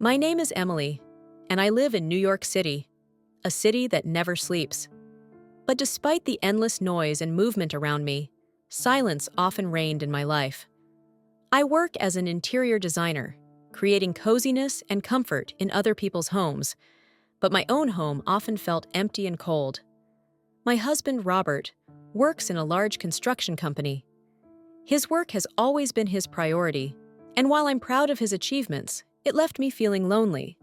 My name is Emily, and I live in New York City, a city that never sleeps. But despite the endless noise and movement around me, silence often reigned in my life. I work as an interior designer, creating coziness and comfort in other people's homes, but my own home often felt empty and cold. My husband, Robert, works in a large construction company. His work has always been his priority, and while I'm proud of his achievements, it left me feeling lonely.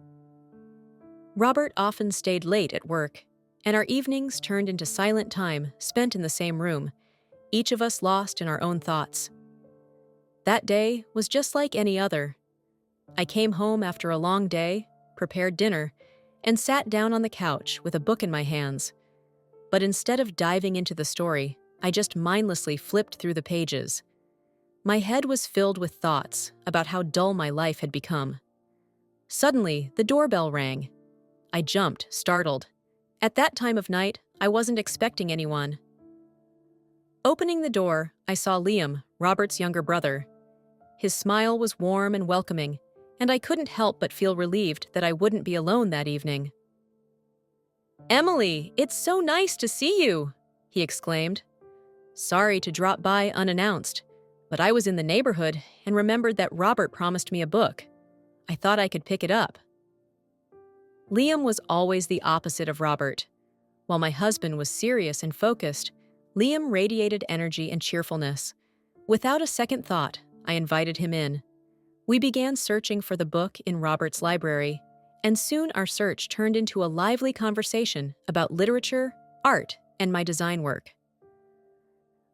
Robert often stayed late at work, and our evenings turned into silent time spent in the same room, each of us lost in our own thoughts. That day was just like any other. I came home after a long day, prepared dinner, and sat down on the couch with a book in my hands. But instead of diving into the story, I just mindlessly flipped through the pages. My head was filled with thoughts about how dull my life had become. Suddenly, the doorbell rang. I jumped, startled. At that time of night, I wasn't expecting anyone. Opening the door, I saw Liam, Robert's younger brother. His smile was warm and welcoming, and I couldn't help but feel relieved that I wouldn't be alone that evening. "Emily, it's so nice to see you!" he exclaimed. "Sorry to drop by unannounced, but I was in the neighborhood and remembered that Robert promised me a book. I thought I could pick it up." Liam was always the opposite of Robert. While my husband was serious and focused, Liam radiated energy and cheerfulness. Without a second thought, I invited him in. We began searching for the book in Robert's library, and soon our search turned into a lively conversation about literature, art, and my design work.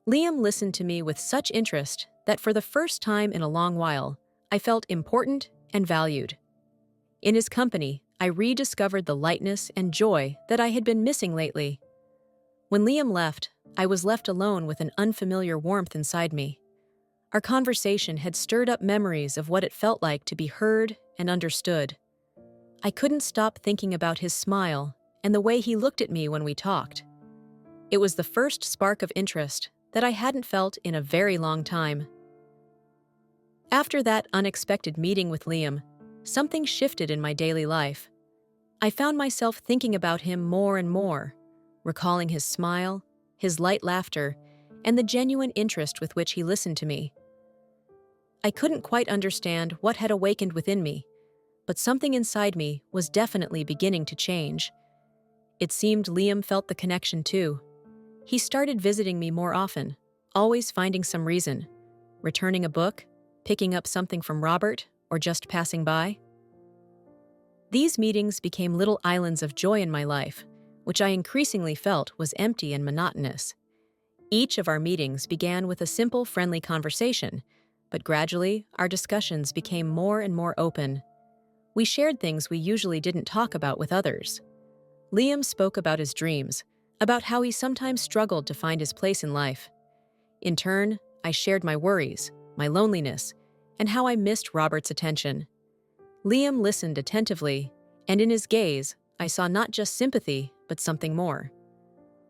Liam listened to me with such interest that for the first time in a long while, I felt important and valued. In his company, I rediscovered the lightness and joy that I had been missing lately. When Liam left, I was left alone with an unfamiliar warmth inside me. Our conversation had stirred up memories of what it felt like to be heard and understood. I couldn't stop thinking about his smile and the way he looked at me when we talked. It was the first spark of interest that I hadn't felt in a very long time. After that unexpected meeting with Liam, something shifted in my daily life. I found myself thinking about him more and more, recalling his smile, his light laughter, and the genuine interest with which he listened to me. I couldn't quite understand what had awakened within me, but something inside me was definitely beginning to change. It seemed Liam felt the connection too. He started visiting me more often, always finding some reason, returning a book, picking up something from Robert, or just passing by. These meetings became little islands of joy in my life, which I increasingly felt was empty and monotonous. Each of our meetings began with a simple, friendly conversation, but gradually, our discussions became more and more open. We shared things we usually didn't talk about with others. Liam spoke about his dreams, about how he sometimes struggled to find his place in life. In turn, I shared my worries, my loneliness, and how I missed Robert's attention. Liam listened attentively, and in his gaze, I saw not just sympathy, but something more.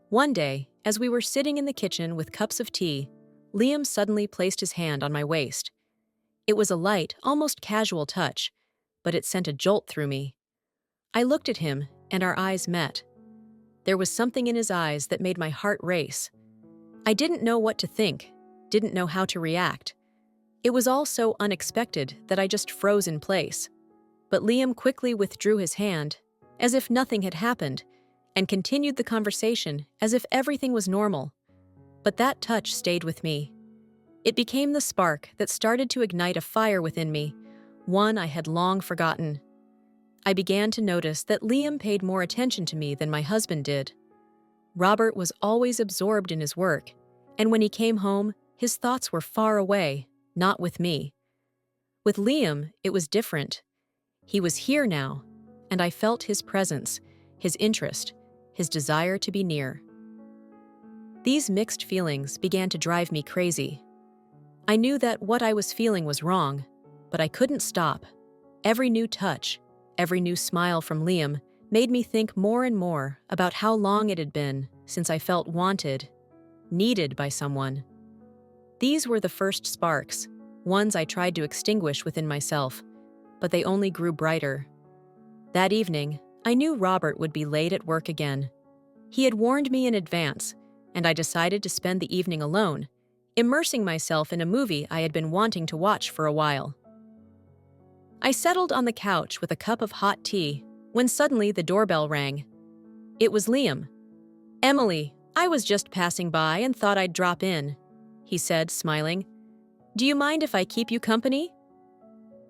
One day, as we were sitting in the kitchen with cups of tea, Liam suddenly placed his hand on my waist. It was a light, almost casual touch, but it sent a jolt through me. I looked at him, and our eyes met. There was something in his eyes that made my heart race. I didn't know what to think, didn't know how to react. It was all so unexpected that I just froze in place. But Liam quickly withdrew his hand, as if nothing had happened, and continued the conversation as if everything was normal. But that touch stayed with me. It became the spark that started to ignite a fire within me, one I had long forgotten. I began to notice that Liam paid more attention to me than my husband did. Robert was always absorbed in his work, and when he came home, his thoughts were far away, not with me. With Liam, it was different. He was here now, and I felt his presence, his interest, his desire to be near. These mixed feelings began to drive me crazy. I knew that what I was feeling was wrong, but I couldn't stop. Every new touch, every new smile from Liam made me think more and more about how long it had been since I felt wanted, needed by someone. These were the first sparks, ones I tried to extinguish within myself, but they only grew brighter. That evening, I knew Robert would be late at work again. He had warned me in advance, and I decided to spend the evening alone, immersing myself in a movie I had been wanting to watch for a while. I settled on the couch with a cup of hot tea when suddenly the doorbell rang. It was Liam. "Emily, I was just passing by and thought I'd drop in," he said, smiling. "Do you mind if I keep you company?"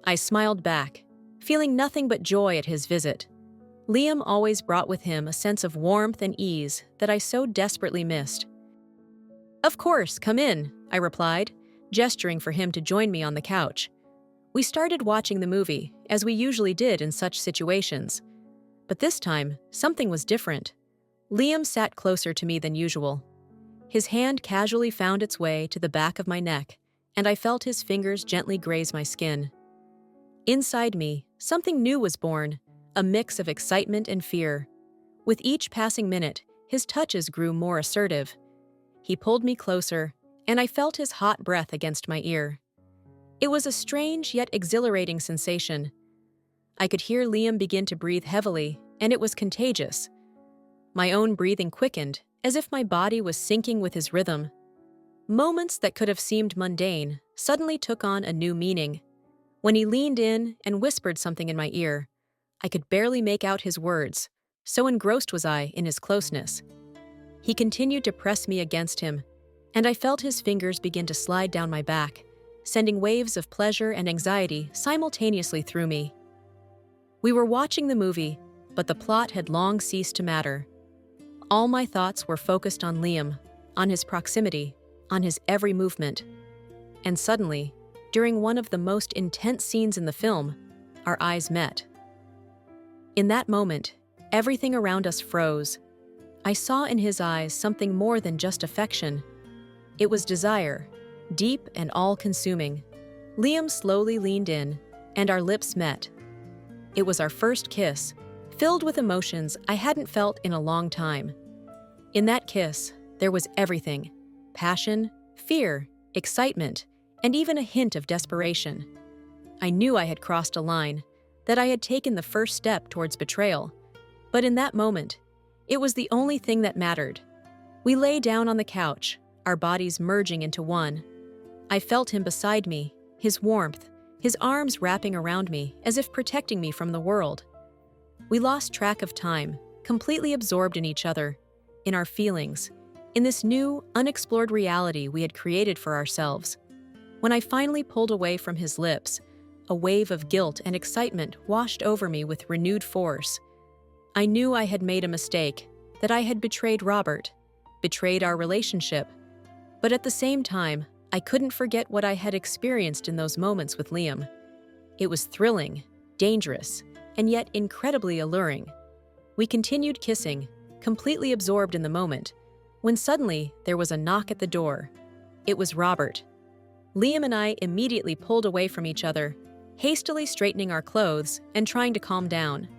I smiled back, feeling nothing but joy at his visit. Liam always brought with him a sense of warmth and ease that I so desperately missed. "Of course, come in," I replied, gesturing for him to join me on the couch. We started watching the movie, as we usually did in such situations. But this time, something was different. Liam sat closer to me than usual. His hand casually found its way to the back of my neck, and I felt his fingers gently graze my skin. Inside me, something new was born, a mix of excitement and fear. With each passing minute, his touches grew more assertive. He pulled me closer, and I felt his hot breath against my ear. It was a strange yet exhilarating sensation. I could hear Liam begin to breathe heavily, and it was contagious. My own breathing quickened, as if my body was syncing with his rhythm. Moments that could have seemed mundane suddenly took on a new meaning. When he leaned in and whispered something in my ear, I could barely make out his words, so engrossed was I in his closeness. He continued to press me against him, and I felt his fingers begin to slide down my back, sending waves of pleasure and anxiety simultaneously through me. We were watching the movie, but the plot had long ceased to matter. All my thoughts were focused on Liam, on his proximity, on his every movement. And suddenly, during one of the most intense scenes in the film, our eyes met. In that moment, everything around us froze. I saw in his eyes something more than just affection. It was desire, deep and all-consuming. Liam slowly leaned in, and our lips met. It was our first kiss, filled with emotions I hadn't felt in a long time. In that kiss, there was everything: passion, fear, excitement, and even a hint of desperation. I knew I had crossed a line, that I had taken the first step towards betrayal. But in that moment, it was the only thing that mattered. We lay down on the couch, our bodies merging into one. I felt him beside me, his warmth, his arms wrapping around me as if protecting me from the world. We lost track of time, completely absorbed in each other, in our feelings, in this new, unexplored reality we had created for ourselves. When I finally pulled away from his lips, a wave of guilt and excitement washed over me with renewed force. I knew I had made a mistake, that I had betrayed Robert, betrayed our relationship. But at the same time, I couldn't forget what I had experienced in those moments with Liam. It was thrilling, dangerous, and yet incredibly alluring. We continued kissing, completely absorbed in the moment, when suddenly there was a knock at the door. It was Robert. Liam and I immediately pulled away from each other, hastily straightening our clothes and trying to calm down.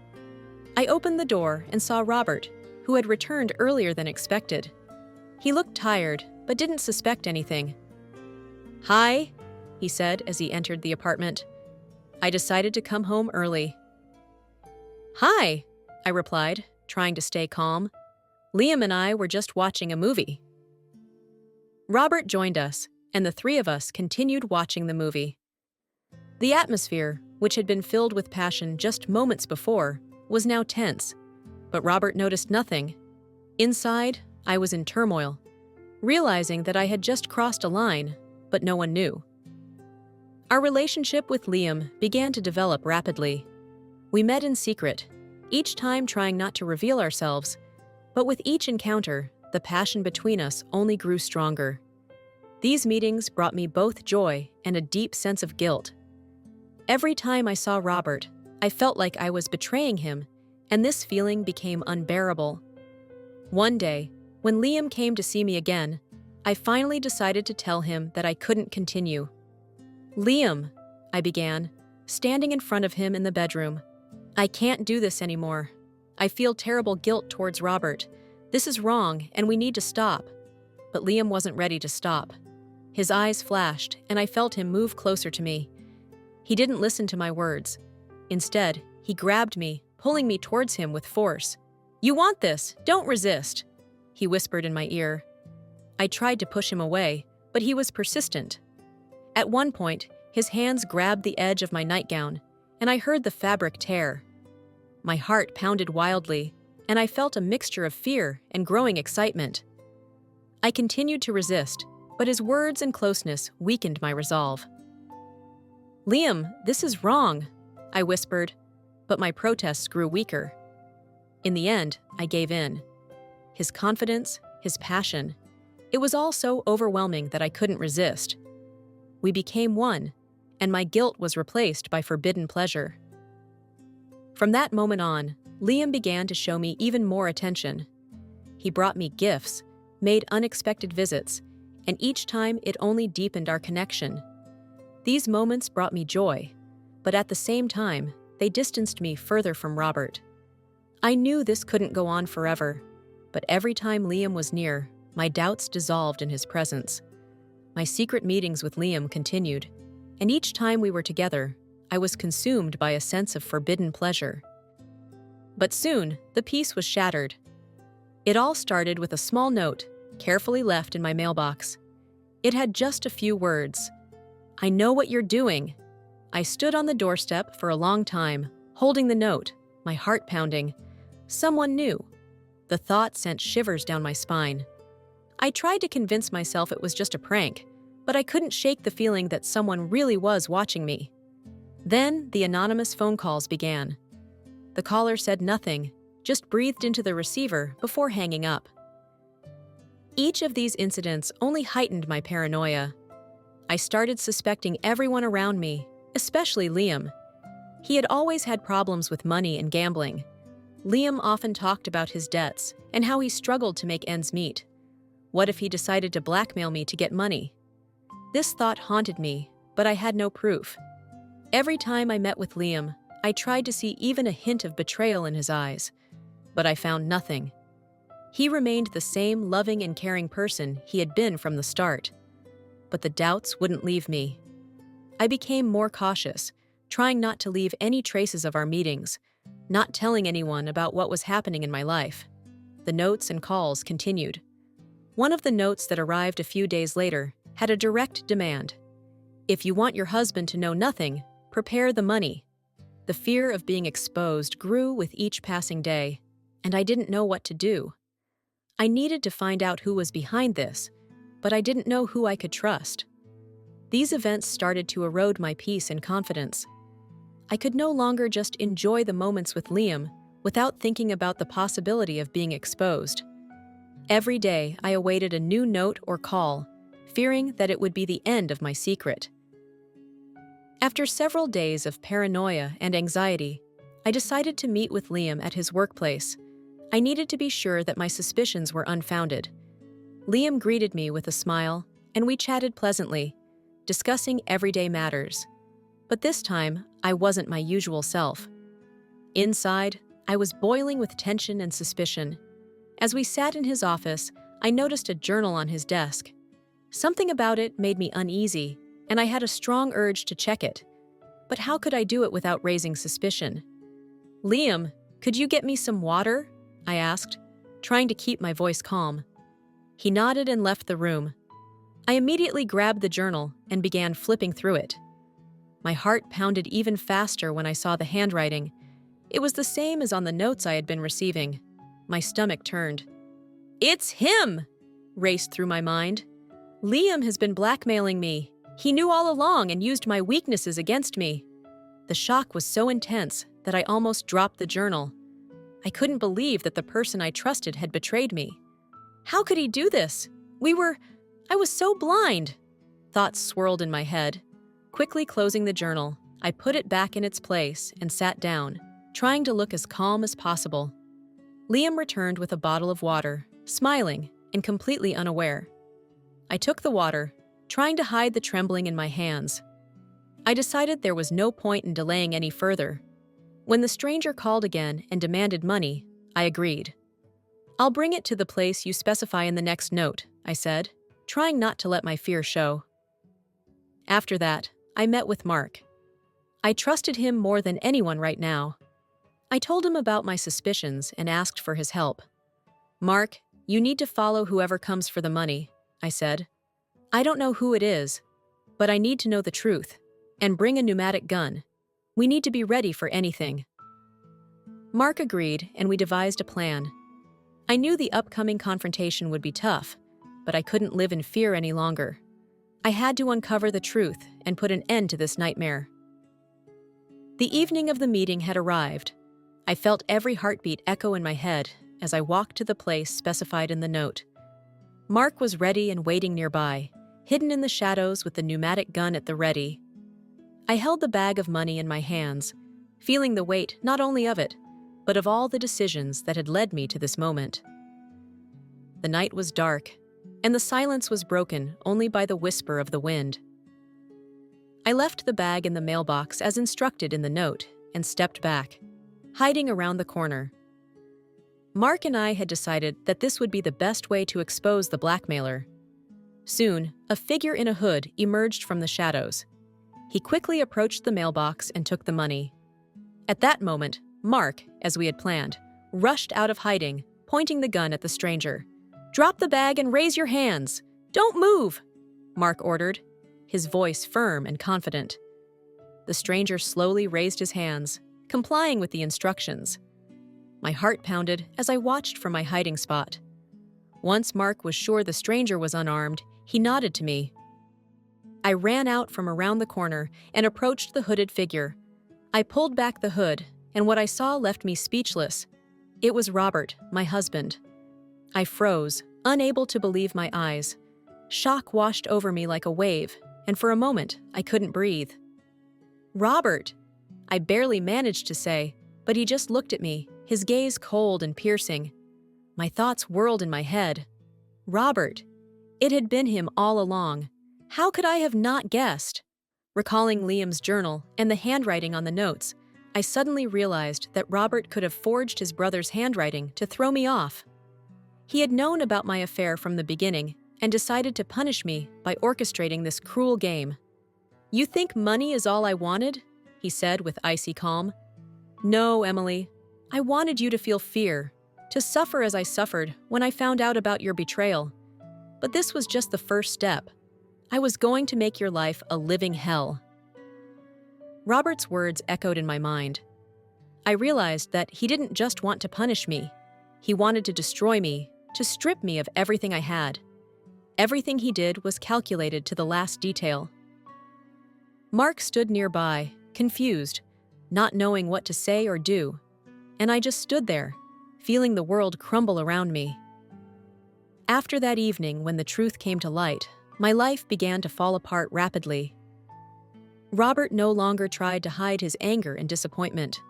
I opened the door and saw Robert, who had returned earlier than expected. He looked tired, but didn't suspect anything. "Hi," he said as he entered the apartment. "I decided to come home early." "Hi," I replied, trying to stay calm. "Liam and I were just watching a movie." Robert joined us, and the three of us continued watching the movie. The atmosphere, which had been filled with passion just moments before, was now tense, but Robert noticed nothing. Inside, I was in turmoil, realizing that I had just crossed a line, but no one knew. Our relationship with Liam began to develop rapidly. We met in secret, each time trying not to reveal ourselves, but with each encounter, the passion between us only grew stronger. These meetings brought me both joy and a deep sense of guilt. Every time I saw Robert, I felt like I was betraying him, and this feeling became unbearable. One day, when Liam came to see me again, I finally decided to tell him that I couldn't continue. "Liam," I began, standing in front of him in the bedroom. "I can't do this anymore. I feel terrible guilt towards Robert. This is wrong, and we need to stop." But Liam wasn't ready to stop. His eyes flashed, and I felt him move closer to me. He didn't listen to my words. Instead, he grabbed me, pulling me towards him with force. "You want this, don't resist," he whispered in my ear. I tried to push him away, but he was persistent. At one point, his hands grabbed the edge of my nightgown, and I heard the fabric tear. My heart pounded wildly, and I felt a mixture of fear and growing excitement. I continued to resist, but his words and closeness weakened my resolve. "Liam, this is wrong," I whispered, but my protests grew weaker. In the end, I gave in. His confidence, his passion, it was all so overwhelming that I couldn't resist. We became one, and my guilt was replaced by forbidden pleasure. From that moment on, Liam began to show me even more attention. He brought me gifts, made unexpected visits, and each time it only deepened our connection. These moments brought me joy, but at the same time, they distanced me further from Robert. I knew this couldn't go on forever, but every time Liam was near, my doubts dissolved in his presence. My secret meetings with Liam continued, and each time we were together, I was consumed by a sense of forbidden pleasure. But soon, the peace was shattered. It all started with a small note, carefully left in my mailbox. It had just a few words. "I know what you're doing." I stood on the doorstep for a long time, holding the note, my heart pounding. Someone knew. The thought sent shivers down my spine. I tried to convince myself it was just a prank, but I couldn't shake the feeling that someone really was watching me. Then the anonymous phone calls began. The caller said nothing, just breathed into the receiver before hanging up. Each of these incidents only heightened my paranoia. I started suspecting everyone around me, especially Liam. He had always had problems with money and gambling. Liam often talked about his debts and how he struggled to make ends meet. What if he decided to blackmail me to get money? This thought haunted me, but I had no proof. Every time I met with Liam, I tried to see even a hint of betrayal in his eyes, but I found nothing. He remained the same loving and caring person he had been from the start. But the doubts wouldn't leave me. I became more cautious, trying not to leave any traces of our meetings, not telling anyone about what was happening in my life. The notes and calls continued. One of the notes that arrived a few days later had a direct demand. "If you want your husband to know nothing, prepare the money." The fear of being exposed grew with each passing day, and I didn't know what to do. I needed to find out who was behind this, but I didn't know who I could trust. These events started to erode my peace and confidence. I could no longer just enjoy the moments with Liam without thinking about the possibility of being exposed. Every day, I awaited a new note or call, fearing that it would be the end of my secret. After several days of paranoia and anxiety, I decided to meet with Liam at his workplace. I needed to be sure that my suspicions were unfounded. Liam greeted me with a smile, and we chatted pleasantly, discussing everyday matters. But this time, I wasn't my usual self. Inside, I was boiling with tension and suspicion. As we sat in his office, I noticed a journal on his desk. Something about it made me uneasy, and I had a strong urge to check it. But how could I do it without raising suspicion? "Liam, could you get me some water?" I asked, trying to keep my voice calm. He nodded and left the room. I immediately grabbed the journal and began flipping through it. My heart pounded even faster when I saw the handwriting. It was the same as on the notes I had been receiving. My stomach turned. "It's him!" raced through my mind. "Liam has been blackmailing me. He knew all along and used my weaknesses against me." The shock was so intense that I almost dropped the journal. I couldn't believe that the person I trusted had betrayed me. How could he do this? I was so blind. Thoughts swirled in my head. Quickly closing the journal, I put it back in its place and sat down, trying to look as calm as possible. Liam returned with a bottle of water, smiling and completely unaware. I took the water, trying to hide the trembling in my hands. I decided there was no point in delaying any further. When the stranger called again and demanded money, I agreed. "I'll bring it to the place you specify in the next note," I said, trying not to let my fear show. After that, I met with Mark. I trusted him more than anyone right now. I told him about my suspicions and asked for his help. "Mark, you need to follow whoever comes for the money," I said. "I don't know who it is, but I need to know the truth. And bring a pneumatic gun. We need to be ready for anything." Mark agreed, and we devised a plan. I knew the upcoming confrontation would be tough, but I couldn't live in fear any longer. I had to uncover the truth and put an end to this nightmare. The evening of the meeting had arrived. I felt every heartbeat echo in my head as I walked to the place specified in the note. Mark was ready and waiting nearby, hidden in the shadows with the pneumatic gun at the ready. I held the bag of money in my hands, feeling the weight not only of it, but of all the decisions that had led me to this moment. The night was dark, and the silence was broken only by the whisper of the wind. I left the bag in the mailbox as instructed in the note and stepped back, hiding around the corner. Mark and I had decided that this would be the best way to expose the blackmailer. Soon, a figure in a hood emerged from the shadows. He quickly approached the mailbox and took the money. At that moment, Mark, as we had planned, rushed out of hiding, pointing the gun at the stranger. "Drop the bag and raise your hands! Don't move!" Mark ordered, his voice firm and confident. The stranger slowly raised his hands, complying with the instructions. My heart pounded as I watched from my hiding spot. Once Mark was sure the stranger was unarmed, he nodded to me. I ran out from around the corner and approached the hooded figure. I pulled back the hood, and what I saw left me speechless. It was Robert, my husband. I froze, unable to believe my eyes. Shock washed over me like a wave, and for a moment, I couldn't breathe. "Robert!" I barely managed to say, but he just looked at me, his gaze cold and piercing. My thoughts whirled in my head. Robert! It had been him all along. How could I have not guessed? Recalling Liam's journal and the handwriting on the notes, I suddenly realized that Robert could have forged his brother's handwriting to throw me off. He had known about my affair from the beginning and decided to punish me by orchestrating this cruel game. "You think money is all I wanted?" he said with icy calm. "No, Emily. I wanted you to feel fear, to suffer as I suffered when I found out about your betrayal. But this was just the first step. I was going to make your life a living hell." Robert's words echoed in my mind. I realized that he didn't just want to punish me. He wanted to destroy me, to strip me of everything I had. Everything he did was calculated to the last detail. Mark stood nearby, confused, not knowing what to say or do, and I just stood there, feeling the world crumble around me. After that evening, when the truth came to light, my life began to fall apart rapidly. Robert no longer tried to hide his anger and disappointment.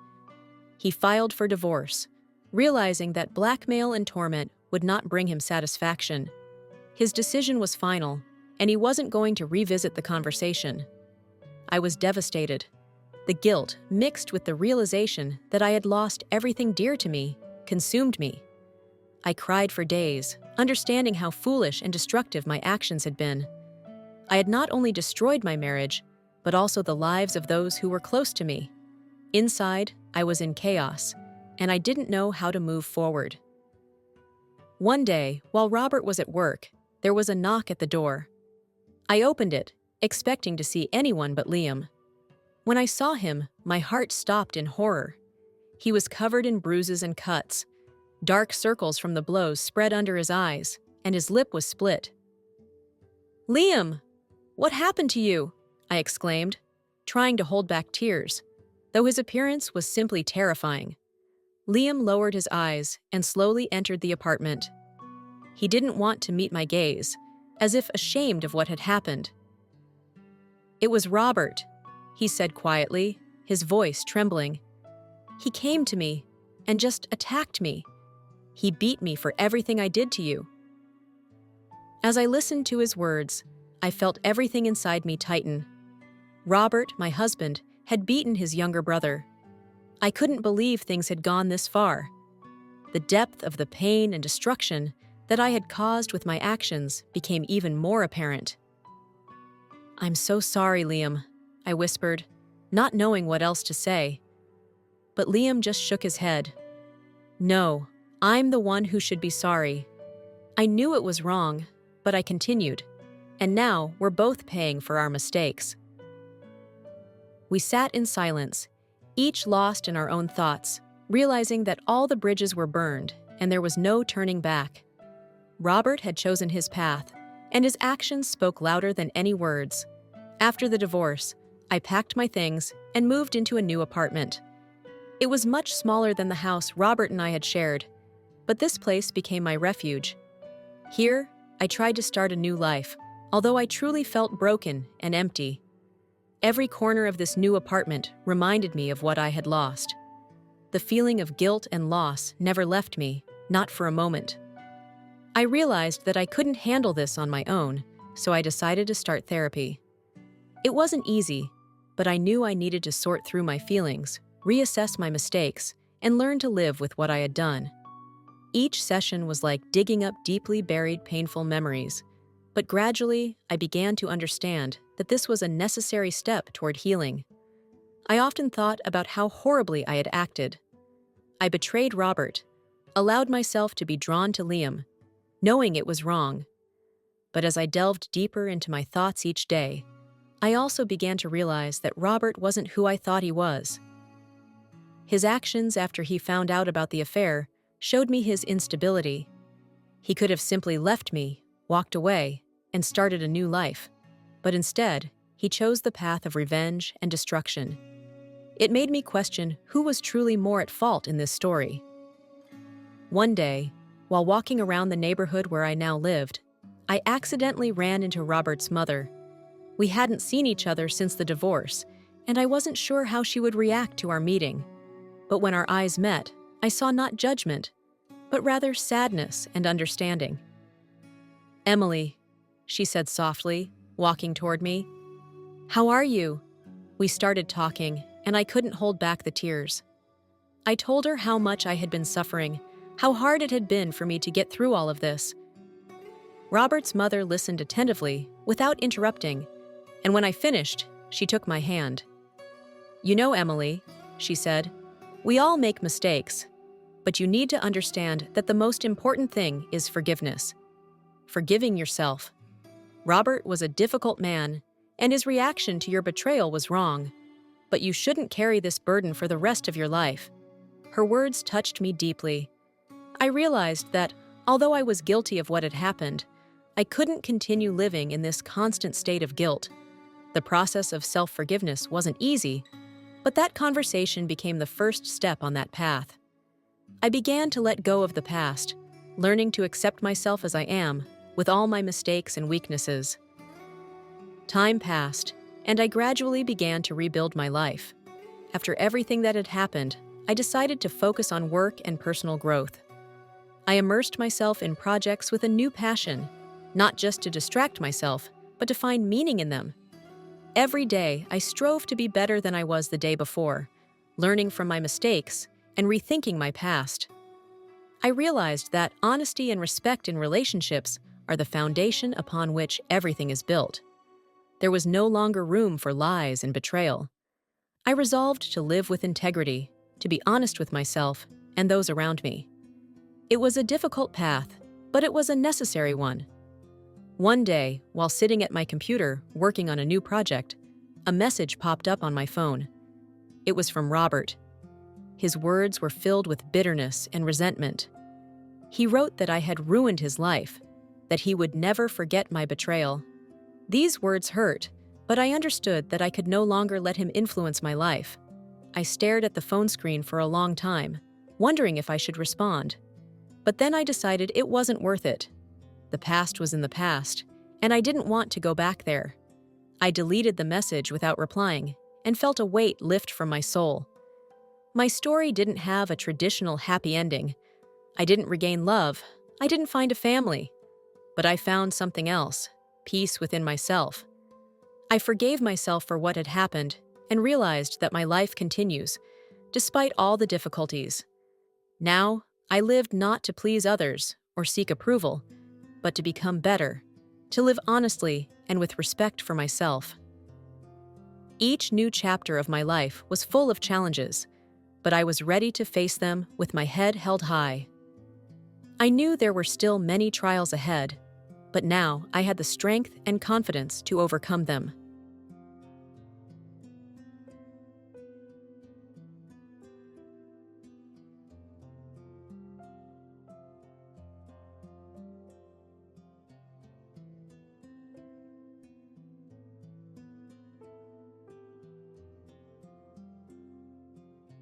He filed for divorce, realizing that blackmail and torment would not bring him satisfaction. His decision was final, and he wasn't going to revisit the conversation. I was devastated. The guilt, mixed with the realization that I had lost everything dear to me, consumed me. I cried for days, understanding how foolish and destructive my actions had been. I had not only destroyed my marriage, but also the lives of those who were close to me. Inside, I was in chaos, and I didn't know how to move forward. One day, while Robert was at work, there was a knock at the door. I opened it, expecting to see anyone but Liam. When I saw him, my heart stopped in horror. He was covered in bruises and cuts. Dark circles from the blows spread under his eyes, and his lip was split. "Liam! What happened to you?" I exclaimed, trying to hold back tears, though his appearance was simply terrifying. Liam lowered his eyes and slowly entered the apartment. He didn't want to meet my gaze, as if ashamed of what had happened. "It was Robert," he said quietly, his voice trembling. "He came to me and just attacked me. He beat me for everything I did to you." As I listened to his words, I felt everything inside me tighten. Robert, my husband, had beaten his younger brother. I couldn't believe things had gone this far. The depth of the pain and destruction that I had caused with my actions became even more apparent. "I'm so sorry, Liam," I whispered. not knowing what else to say. But Liam just shook his head. No, I'm the one who should be sorry. I knew it was wrong, but I continued. And now we're both paying for our mistakes. We sat in silence, each lost in our own thoughts, realizing that all the bridges were burned and there was no turning back. Robert had chosen his path, and his actions spoke louder than any words. After the divorce, I packed my things and moved into a new apartment. It was much smaller than the house Robert and I had shared, but this place became my refuge. Here, I tried to start a new life, although I truly felt broken and empty. Every corner of this new apartment reminded me of what I had lost. The feeling of guilt and loss never left me, not for a moment. I realized that I couldn't handle this on my own, so I decided to start therapy. It wasn't easy, but I knew I needed to sort through my feelings, reassess my mistakes, and learn to live with what I had done. Each session was like digging up deeply buried painful memories, but gradually I began to understand that this was a necessary step toward healing. I often thought about how horribly I had acted. I betrayed Robert, allowed myself to be drawn to Liam, knowing it was wrong. But as I delved deeper into my thoughts each day, I also began to realize that Robert wasn't who I thought he was. His actions after he found out about the affair showed me his instability. He could have simply left me, walked away, and started a new life. But instead, he chose the path of revenge and destruction. It made me question who was truly more at fault in this story. One day, while walking around the neighborhood where I now lived, I accidentally ran into Robert's mother. We hadn't seen each other since the divorce, and I wasn't sure how she would react to our meeting. But when our eyes met, I saw not judgment, but rather sadness and understanding. "Emily," she said softly, walking toward me. "How are you?" We started talking, and I couldn't hold back the tears. I told her how much I had been suffering, how hard it had been for me to get through all of this. Robert's mother listened attentively, without interrupting, and when I finished, she took my hand. "You know, Emily," she said, "we all make mistakes, but you need to understand that the most important thing is forgiveness. Forgiving yourself. Robert was a difficult man, and his reaction to your betrayal was wrong, but you shouldn't carry this burden for the rest of your life." Her words touched me deeply. I realized that, although I was guilty of what had happened, I couldn't continue living in this constant state of guilt. The process of self-forgiveness wasn't easy, but that conversation became the first step on that path. I began to let go of the past, learning to accept myself as I am, with all my mistakes and weaknesses. Time passed, and I gradually began to rebuild my life. After everything that had happened, I decided to focus on work and personal growth. I immersed myself in projects with a new passion, not just to distract myself, but to find meaning in them. Every day, I strove to be better than I was the day before, learning from my mistakes and rethinking my past. I realized that honesty and respect in relationships are the foundation upon which everything is built. There was no longer room for lies and betrayal. I resolved to live with integrity, to be honest with myself and those around me. It was a difficult path, but it was a necessary one. One day, while sitting at my computer working on a new project, a message popped up on my phone. It was from Robert. His words were filled with bitterness and resentment. He wrote that I had ruined his life, that he would never forget my betrayal. These words hurt, but I understood that I could no longer let him influence my life. I stared at the phone screen for a long time, wondering if I should respond. But then I decided it wasn't worth it. The past was in the past, and I didn't want to go back there. I deleted the message without replying and felt a weight lift from my soul. My story didn't have a traditional happy ending. I didn't regain love. I didn't find a family. But I found something else, peace within myself. I forgave myself for what had happened and realized that my life continues, despite all the difficulties. Now, I lived not to please others or seek approval, but to become better, to live honestly and with respect for myself. Each new chapter of my life was full of challenges, but I was ready to face them with my head held high. I knew there were still many trials ahead, but now I had the strength and confidence to overcome them.